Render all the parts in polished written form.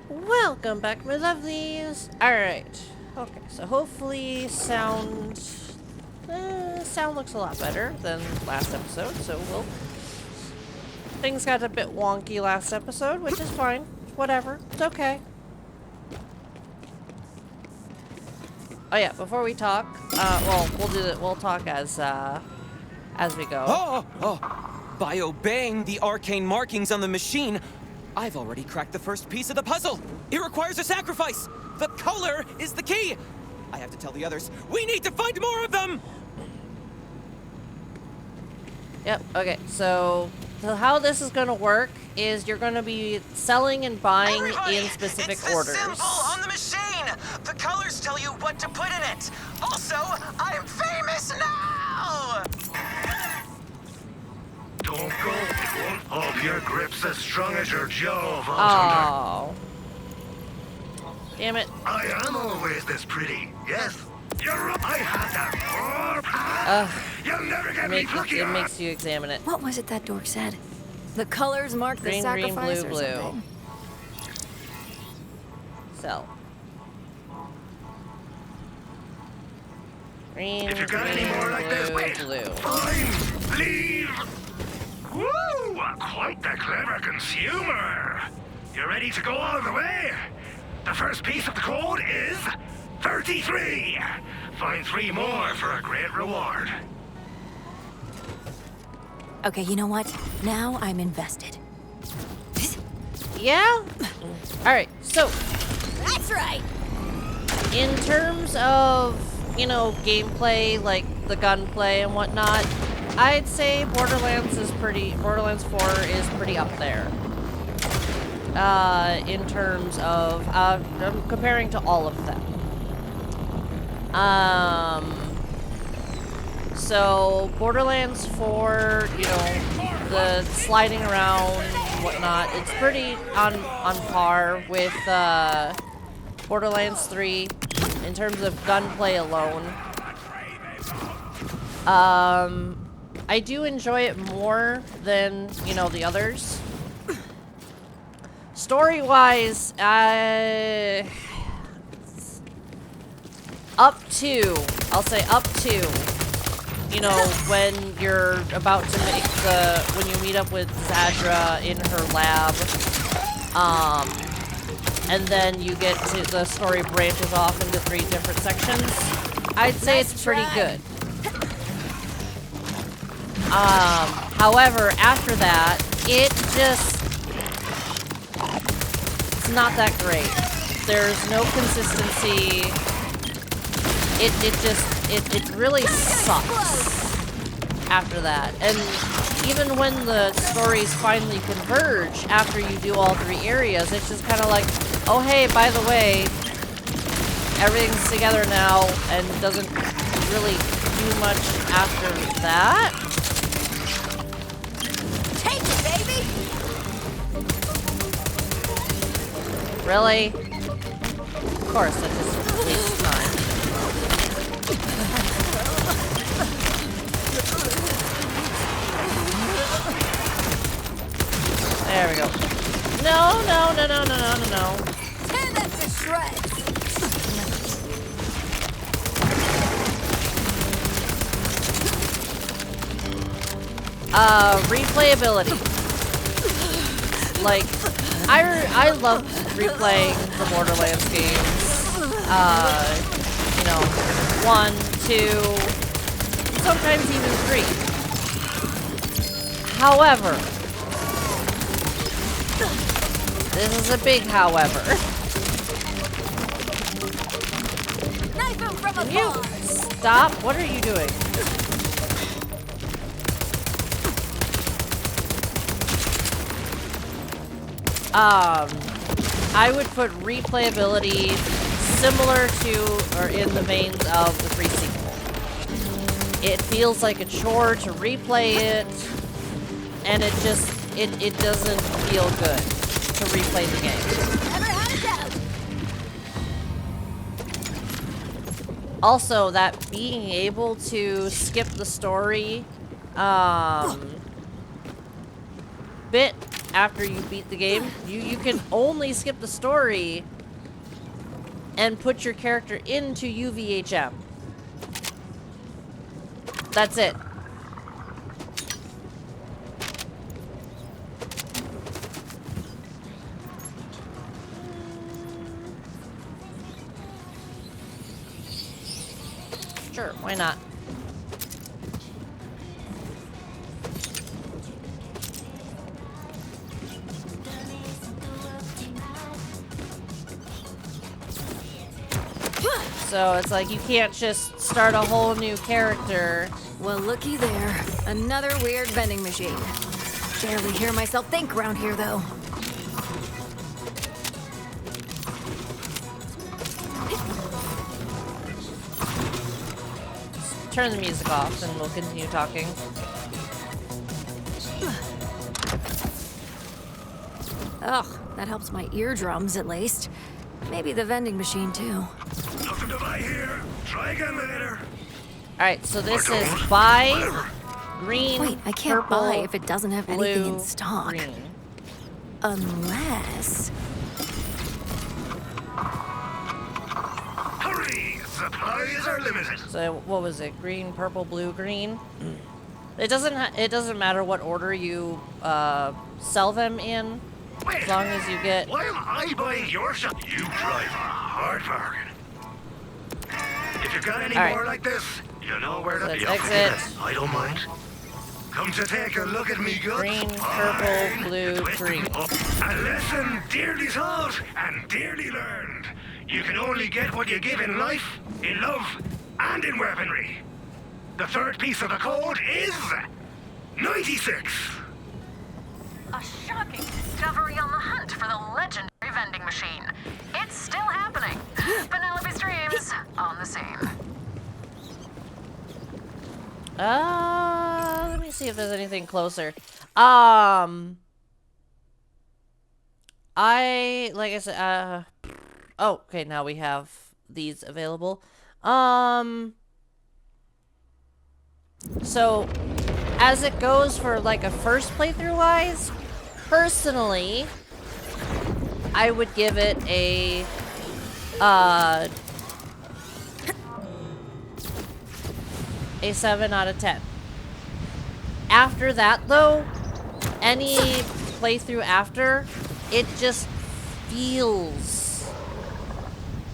Welcome back, my lovelies. Alright. Okay, so hopefully sound looks a lot better than last episode, so things got a bit wonky last episode, which is fine. Whatever. It's okay. Oh yeah, before we talk, well, we'll talk as we go. By obeying the arcane markings on the machine, I've already cracked the first piece of the puzzle. It requires a sacrifice. The color is the key. I have to tell the others, we need to find more of them. Yep, okay, so how this is gonna work is you're gonna be selling and buying in specific orders. It's the symbol on the machine. The colors tell you what to put in it. Also, I'm famous now. Don't go. Hope your grip's as strong as your jaw, Vault Hunter. Oh. Damn it. I am always this pretty, yes? You're right. I have that power. You'll never get me plucky. It makes you examine it. What was it that dork said? The colors mark the Green, sacrifice blue, or something? Sell. Green, If you got any more like this, wait. blue. Fine. Leave. Woo! Quite the clever consumer. You ready to go all the way? The first piece of the code is 33. Find 3 more for a great reward. Okay, you know what? Now I'm invested. Yeah? Alright, so That's right! in terms of, gameplay, like the gunplay and whatnot, I'd say Borderlands 4 is pretty up there. In terms of, I'm comparing to all of them. So Borderlands 4, the sliding around and whatnot, it's pretty on par with, Borderlands 3 in terms of gunplay alone. I do enjoy it more than, the others. Story-wise, I'll say up to, when you're about to when you meet up with Zadra in her lab, and then you get to, the story branches off into 3 different sections. I'd say it's pretty good. However, after that, it's not that great. There's no consistency. It really sucks after that. And even when the stories finally converge after you do all 3 areas, it's just kind of like, oh hey, by the way, everything's together now, and doesn't really do much after that. Take it, baby! Really? Of course, that just wastes time. There we go. No. Tear them to shreds! Replayability. Like, I love replaying the Borderlands games. 1, 2, sometimes even 3. However, this is a big however. Knife him from Can you afar! stop? What are you doing? I would put replayability similar to, or in the veins of the 3 sequel. It feels like a chore to replay it, and it doesn't feel good to replay the game. Never had a doubt! Also, that being able to skip the story, bit after you beat the game. You can only skip the story and put your character into UVHM. That's it. Sure, why not? So it's like you can't just start a whole new character. Well, looky there. Another weird vending machine. Barely hear myself think around here, though. Turn the music off and we'll continue talking. Ugh, that helps my eardrums at least. Maybe the vending machine, too. Nothing to buy here. Try again later. Alright, so this is buy green, Wait, I can't purple, buy if it doesn't have anything in blue, stock. green. Unless... Hurry! Supplies are limited. So what was it? Green, purple, blue, green. It doesn't matter what order you sell them in, Wait, as long as you get. why am I buying your shop? You drive a hard bargain. If you've got any All right. more like this, you know where to Let's be. exit. I don't mind. Come to take a look at me guts. Green, Fine. purple, blue, Twisting green. up. A lesson dearly taught and dearly learned. You can only get what you give in life, in love, and in weaponry. The third piece of the code is 96. A shocking discovery on the hunt for the legendary vending machine. It's still happening. Penelope Streams on the scene. Let me see if there's anything closer. Like I said, oh, okay, now we have these available. So, as it goes for, like, a first playthrough-wise, personally, I would give it a, 7 out of 10. After that, though, any playthrough after, it just feels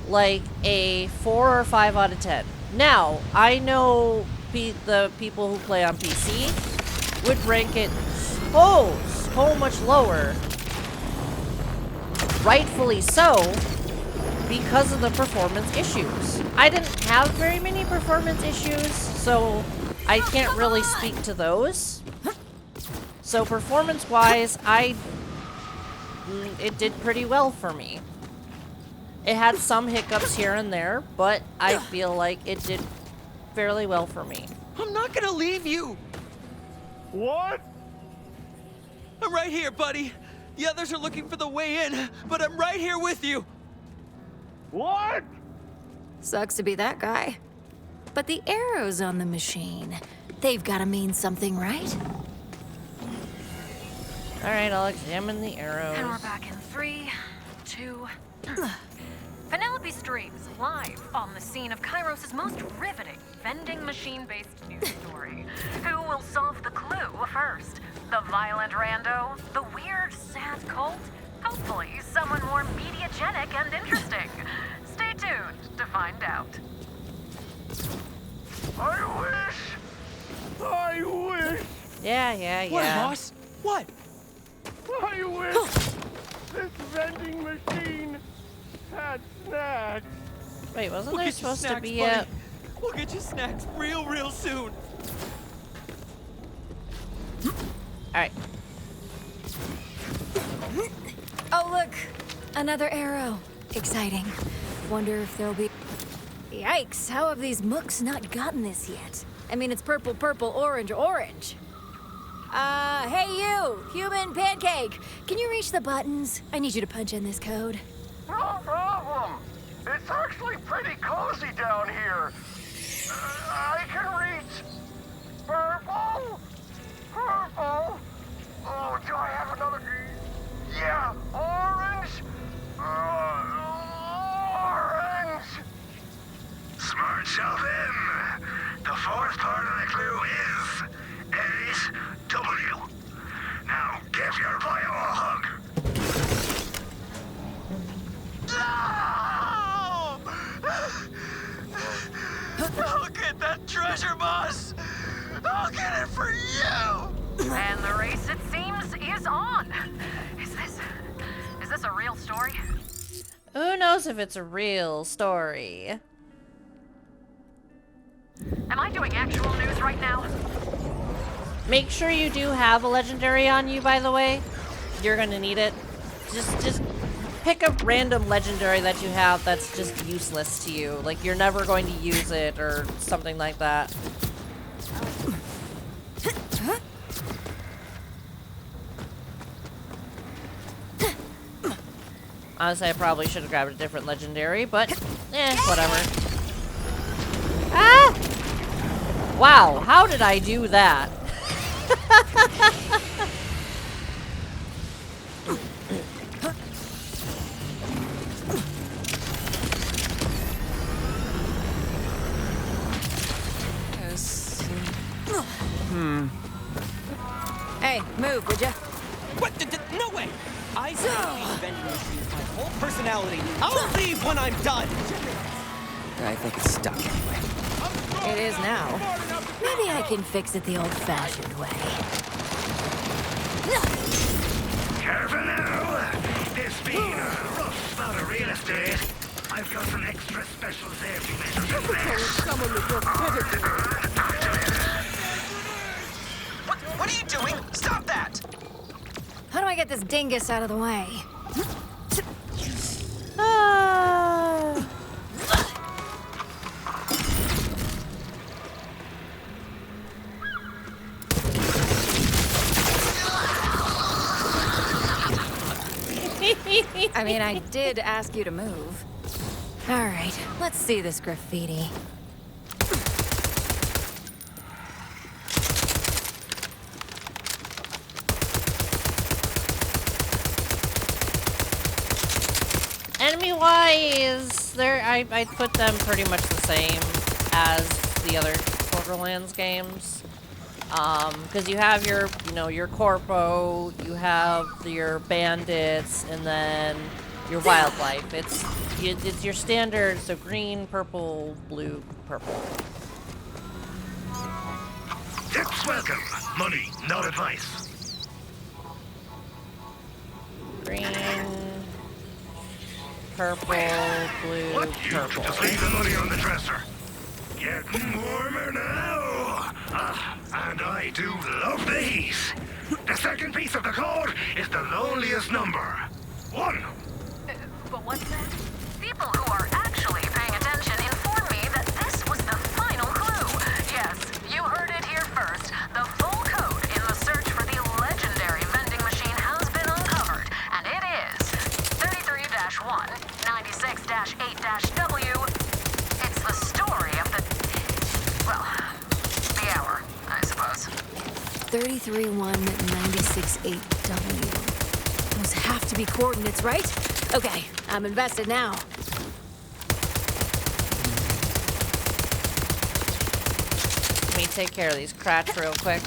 like a 4 or 5 out of 10. Now, I know the people who play on PC would rank it so much lower. Rightfully so, because of the performance issues. I didn't have very many performance issues, so I can't really speak to those. So performance-wise, it did pretty well for me. It had some hiccups here and there, but I feel like it did fairly well for me. I'm not gonna leave you! What? I'm right here, buddy! The others are looking for the way in, but I'm right here with you! What? Sucks to be that guy. But the arrows on the machine, they've got to mean something, right? Alright, I'll examine the arrows. And we're back in 3, 2. Penelope Streams live on the scene of Kairos' most riveting vending machine-based news story. Who will solve the clue first? The violent rando? The weird, sad cult? Hopefully, someone more mediagenic and interesting. Stay tuned to find out. I wish. Yeah. What, boss? What? I wish this vending machine had snacks. Wait, wasn't We'll there get you supposed to snacks, be buddy. a... We'll get you snacks real soon. Alright. Oh, look! Another arrow. Exciting. Wonder if there'll be... Yikes, how have these mooks not gotten this yet? I mean, it's purple, purple, orange, orange. Hey you! Human pancake! Can you reach the buttons? I need you to punch in this code. No problem. It's actually pretty cozy down here. I can reach purple. Oh, do I have another? Yeah, orange. Orange. Smart shove in. The fourth part of the clue is 8W. Now give your bio a hug. I'll get that treasure, boss! I'll get it for you! And the race, it seems, is on. Is this a real story? Who knows if it's a real story? Am I doing actual news right now? Make sure you do have a legendary on you, by the way. You're gonna need it. Just pick a random legendary that you have that's just useless to you. Like, you're never going to use it or something like that. Honestly, I probably should have grabbed a different legendary, but whatever. Ah! Wow, how did I do that? Hey, move, would ya? What? No way! I see these vending machines my whole personality. I'll leave when I'm done! I think it's stuck anyway. It is now. Maybe I can fix it the old-fashioned way. Careful now. This being a rough bout of real estate, I've got some extra special safety measures in place. What are you doing? Stop that! How do I get this dingus out of the way? Ah. I mean, I did ask you to move. All right, let's see this graffiti. Enemy-wise, I put them pretty much the same as the other Borderlands games. Because you have your, your corpo, you have your bandits, and then your wildlife. It's your standard, so green, purple, blue, purple. Tips welcome. Money, not advice. Green, purple, blue, What? You purple. just leave the money on the dresser. Getting warmer now. And I do love the heat. The second piece of the code is the loneliest number. 1. But what's that? People who are actually paying attention inform me that this was the final clue. Yes, you heard it here first. The full code in the search for the legendary vending machine has been uncovered, and it is 33-1, 96-8-W. It's the story of the... well, the hour, I suppose. 33-1-96-8-W. Those have to be coordinates, right? Okay, I'm invested now. Let me take care of these crats real quick.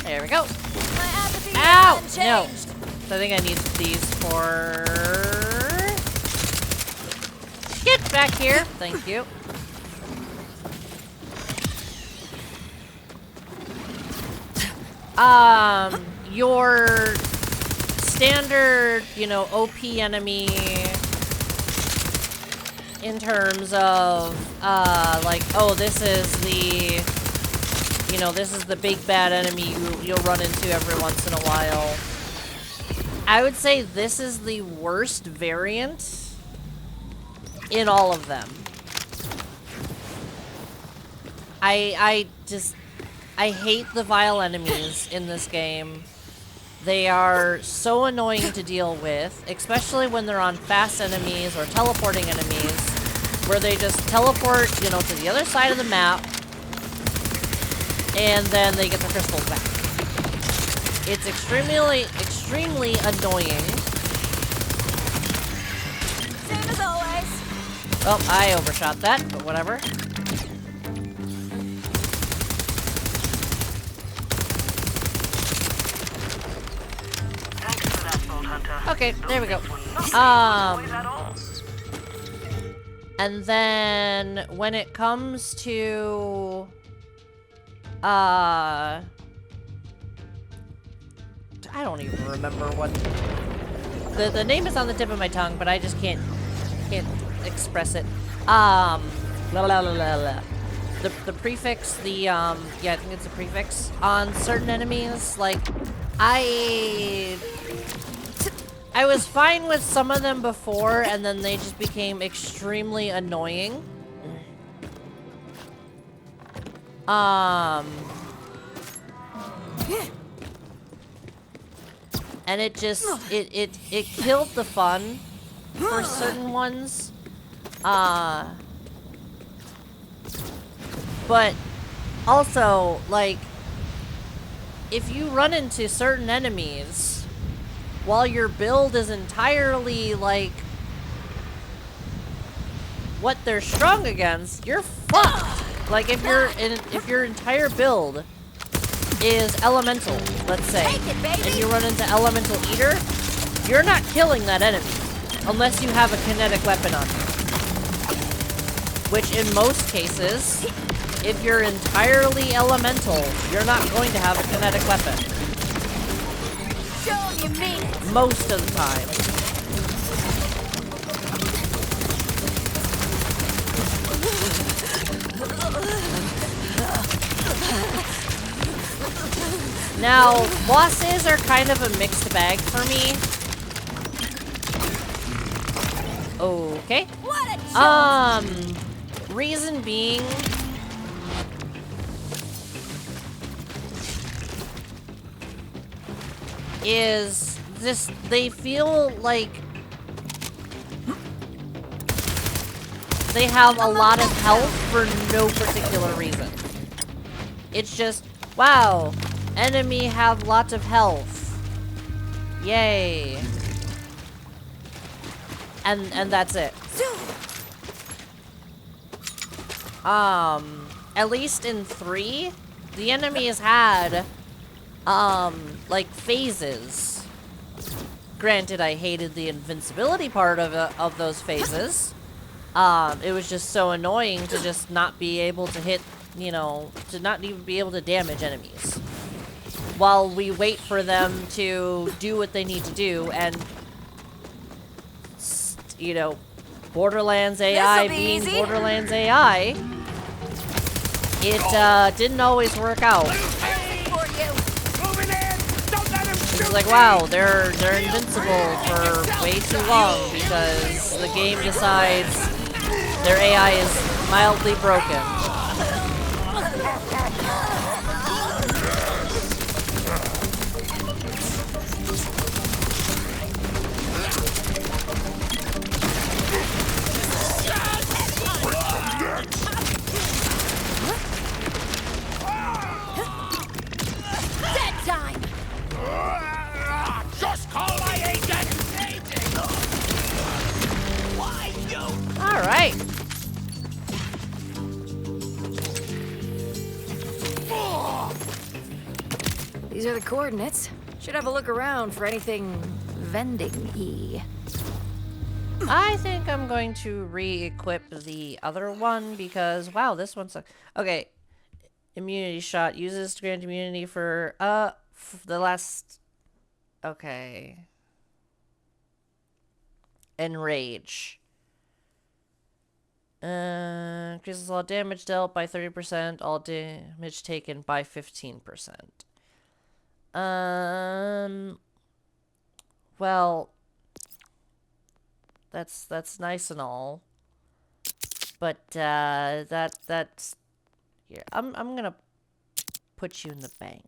There we go. Ow! No. So I think I need these for... Get back here. Thank you. Your standard, OP enemy in terms of, like, oh, this is the, this is the big bad enemy you'll run into every once in a while. I would say this is the worst variant in all of them. I hate the vile enemies in this game. They are so annoying to deal with, especially when they're on fast enemies or teleporting enemies. where they just teleport, you know, to the other side of the map, and then they get their crystals back. It's extremely annoying. Same as always. Well, I overshot that, but whatever. Thanks for that, Vault Hunter. Okay, there we go. And then when it comes to I don't even remember what the name is on the tip of my tongue, but I just can't express it. La la la la la. The prefix, yeah, I think it's a prefix on certain enemies. Like, I was fine with some of them before, and then they just became extremely annoying. And it just, it killed the fun for certain ones. But also, like, if you run into certain enemies while your build is entirely, like, what they're strong against, you're fucked. Like, if your entire build is elemental, let's say, and you run into elemental eater, you're not killing that enemy unless you have a kinetic weapon on you. Which in most cases, if you're entirely elemental, you're not going to have a kinetic weapon. Show 'em you mean it. Most of the time. Now, bosses are kind of a mixed bag for me. Okay. What a joke. Reason being, is this, they feel like they have a lot of health for no particular reason. It's just, wow, enemy have lots of health. Yay. And that's it. At least in 3, the enemies had, like, phases. Granted, I hated the invincibility part of those phases. It was just so annoying to just not be able to hit, you know, to not even be able to damage enemies. While we wait for them to do what they need to do, and, you know, Borderlands AI being easy. Borderlands AI, it didn't always work out. For you. It's like, wow, they're invincible for way too long because the game decides their AI is mildly broken. Dead time. Just call my agent! Why you? All right. These are the coordinates. Should have a look around for anything vending-y. I think I'm going to re-equip the other one because, wow, this one's okay. Immunity shot uses to grant immunity for the last. Okay. Enrage. Increases all damage dealt by 30%, all damage taken by 15%. Well, that's nice and all, but that's here. I'm gonna put you in the bank.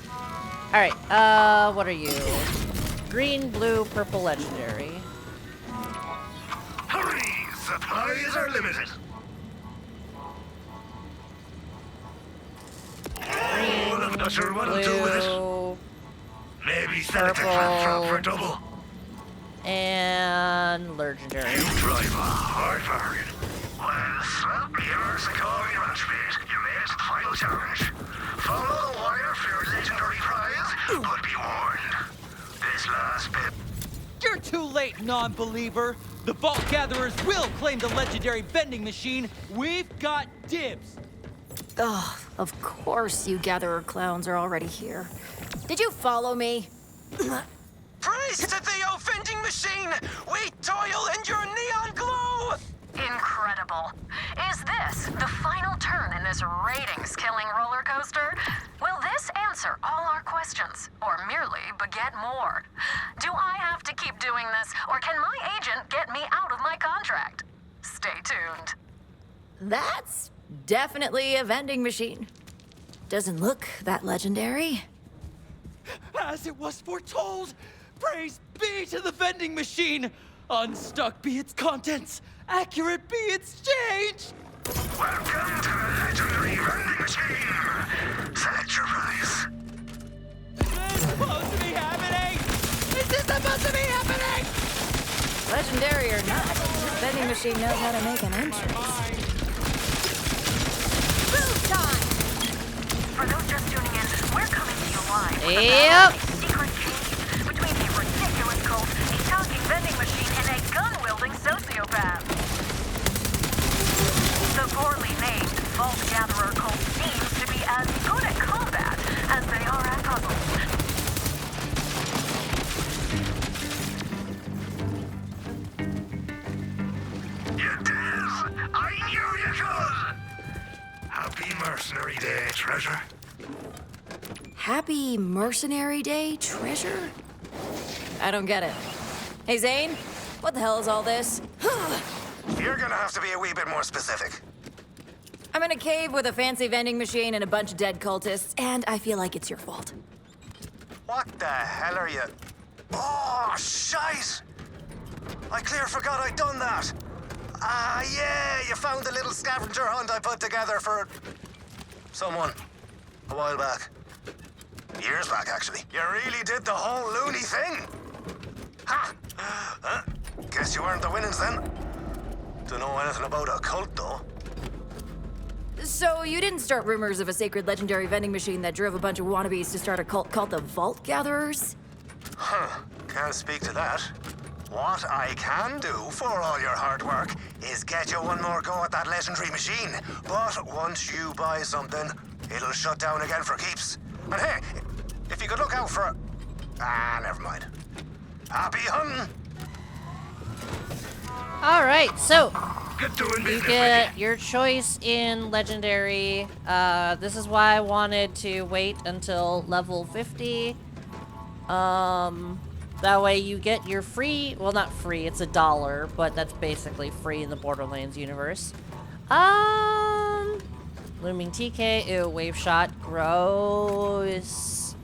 All right. What are you? Green, blue, purple, legendary. Supplies are limited. Oh, I'm not sure what I'll do with it. Blue, Maybe sell it to Claptrap for double. and legendary. You drive a hard bargain. Well, swap yours and call me your matchmate. You made it to the final challenge. Follow the wire for your legendary prize, but be warned. This last bit. You're too late, non-believer. The Vault Gatherers will claim the legendary vending machine. We've got dibs. Ugh, of course you gatherer clowns are already here. Did you follow me? Praise to the vending machine! We toil in your neon glow! Incredible. Is this the final turn in this ratings-killing roller coaster? Will this answer all our questions, or merely beget more? Do I have to keep doing this, or can my agent get me out of my contract? Stay tuned. That's definitely a vending machine. Doesn't look that legendary. As it was foretold, praise be to the vending machine. Unstuck be its contents, accurate be its change. Welcome to the legendary vending machine. Select your prize. This is supposed to be happening. Is this supposed to be happening? Legendary or not, this vending machine knows how to make an entrance. Move time! For those just tuning in, we're coming to you live. with a Yep. secret cage between a ridiculous cult, a talking vending machine, and a gun-wielding sociopath. The poorly named Vault Gatherer cult seems to be as good at combat as they are at puzzles. You did! I knew you could! Happy Mercenary Day, treasure. Happy Mercenary Day treasure? I don't get it. Hey, Zane, what the hell is all this? You're gonna have to be a wee bit more specific. I'm in a cave with a fancy vending machine and a bunch of dead cultists, and I feel like it's your fault. What the hell are you? Oh, shite! I clear forgot I'd done that. Ah, yeah, you found the little scavenger hunt I put together for someone a while back. Years back, actually. You really did the whole loony thing. Ha! Guess you weren't the winnings then. Don't know anything about a cult, though. So you didn't start rumors of a sacred legendary vending machine that drove a bunch of wannabes to start a cult called the Vault Gatherers? Huh. Can't speak to that. What I can do for all your hard work is get you one more go at that legendary machine. But once you buy something, it'll shut down again for keeps. And hey, if you could look out for... Ah, never mind. Happy hunting! Alright, so Good doing you business get with your choice in legendary. This is why I wanted to wait until level 50. That way you get your free, well not free, it's $1, but that's basically free in the Borderlands universe. Looming TK, ew, wave shot, gross.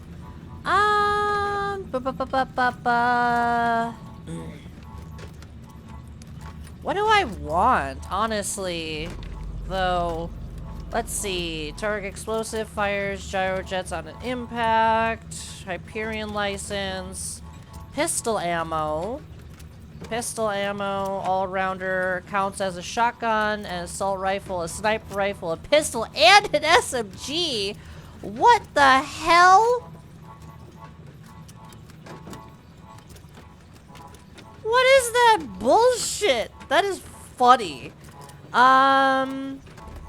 What do I want, honestly, though? Let's see, target explosive, fires gyrojets on an impact, Hyperion license, pistol ammo, all-rounder, counts as a shotgun, an assault rifle, a sniper rifle, a pistol, and an SMG. What the hell? What is that bullshit? That is funny.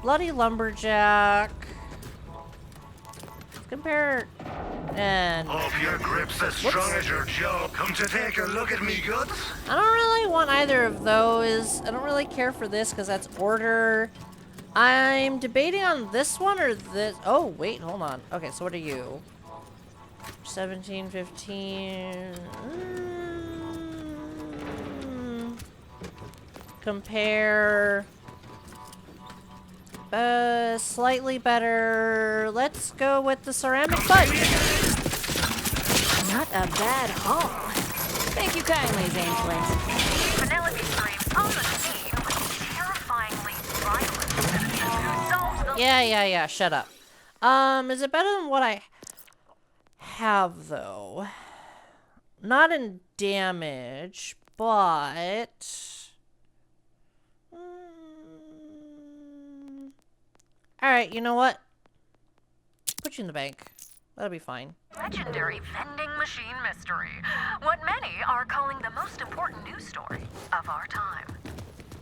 Bloody Lumberjack. Compare and Hope your grip's as strong as your jaw. Come to take a look at me goods? I don't really want either of those. I don't really care for this because that's order. I'm debating on this one or this. Oh, wait, hold on. Okay, so what are you? 17, 15. Compare. Slightly better. Let's go with the ceramic butt. Not a bad haul. Thank you kindly, Zane Flint. Penelope screams on the scene with Yeah, shut up. Is it better than what I have, though? Not in damage, but... Alright, you know what? Put you in the bank. That'll be fine. Legendary vending machine mystery. What many are calling the most important news story of our time.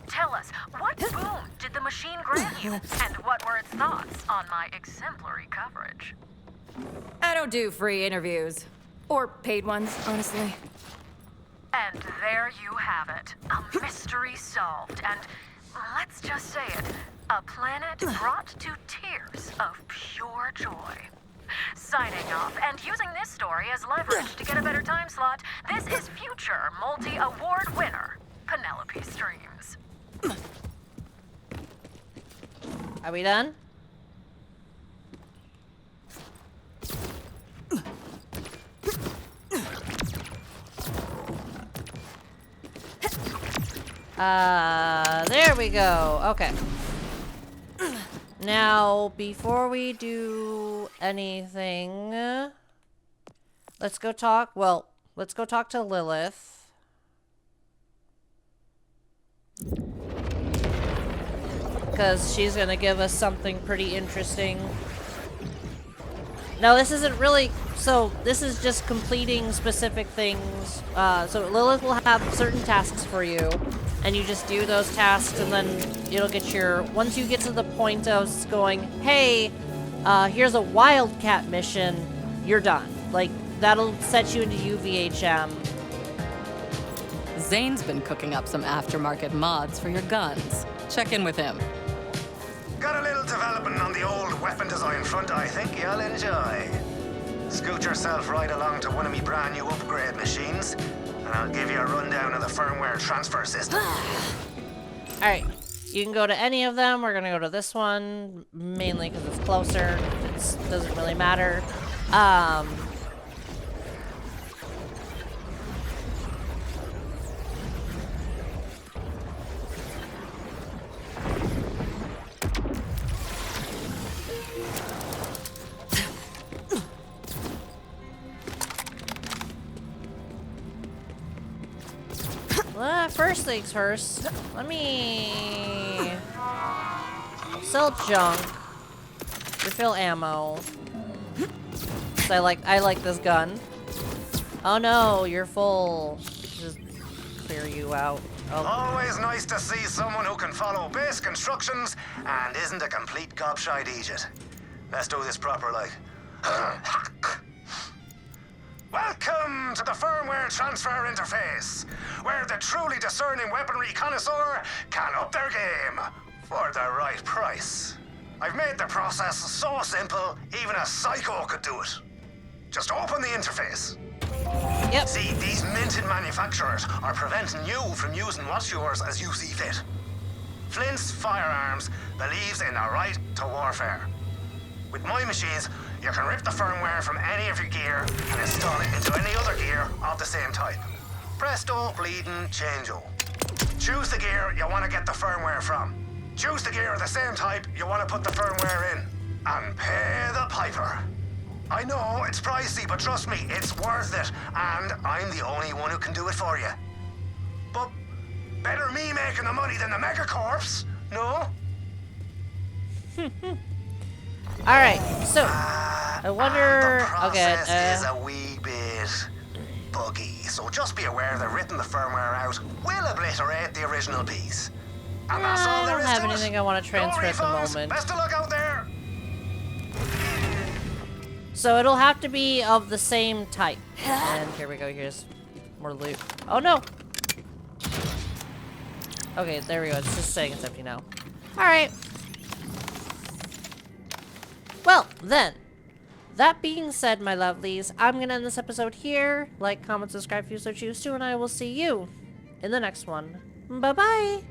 Tell us, what boon did the machine grant you? And what were its thoughts on my exemplary coverage? I don't do free interviews. Or paid ones, honestly. And there you have it. A mystery solved. And let's just say it, a planet brought to tears of pure joy. Signing off and using this story as leverage to get a better time slot, this is future multi-award winner, Penelope Streams. Are we done? There we go. Okay. Now, before we do anything, let's go talk, well, let's go talk to Lilith. Because she's gonna give us something pretty interesting. Now, this isn't really, so this is just completing specific things. So Lilith will have certain tasks for you, and you just do those tasks, and then it'll get your, once you get to the point of going, hey, here's a wildcat mission, you're done. Like, that'll set you into UVHM. Zane's been cooking up some aftermarket mods for your guns. Check in with him. Got a little development on the old weapon design front I think you'll enjoy. Scoot yourself right along to one of me brand new upgrade machines, and I'll give you a rundown of the firmware transfer system. Alright, you can go to any of them. We're gonna go to this one, mainly because it's closer. It doesn't really matter. First things first, let me sell junk, refill ammo. 'Cause I like this gun. Oh no, you're full. Just clear you out. Oh. Always nice to see someone who can follow basic instructions and isn't a complete gobshite idiot. Let's do this proper, like. Welcome to the firmware transfer interface, where the truly discerning weaponry connoisseur can up their game for the right price. I've made the process so simple, even a psycho could do it. Just open the interface. Yep. See, these minted manufacturers are preventing you from using what's yours as you see fit. Flint's Firearms believes in the right to warfare. With my machines, you can rip the firmware from any of your gear and install it into any other gear of the same type. Presto, bleeding, changeo. Choose the gear you want to get the firmware from. Choose the gear of the same type you want to put the firmware in. And pay the piper. I know it's pricey, but trust me, it's worth it. And I'm the only one who can do it for you. But better me making the money than the megacorps, no? Alright, so I wonder. The Okay, process is a wee bit buggy, so just be aware that ripping the firmware out will obliterate the original piece. And that's all I there don't is have to anything it. I want to transfer No at the refunds. moment. Best of luck out there. So it'll have to be of the same type. And here we go, here's more loot. Oh no! Okay, there we go, it's just saying it's empty now. Alright. Well, then. That being said, my lovelies, I'm gonna end this episode here. Like, comment, subscribe if you so choose to, and I will see you in the next one. Bye-bye!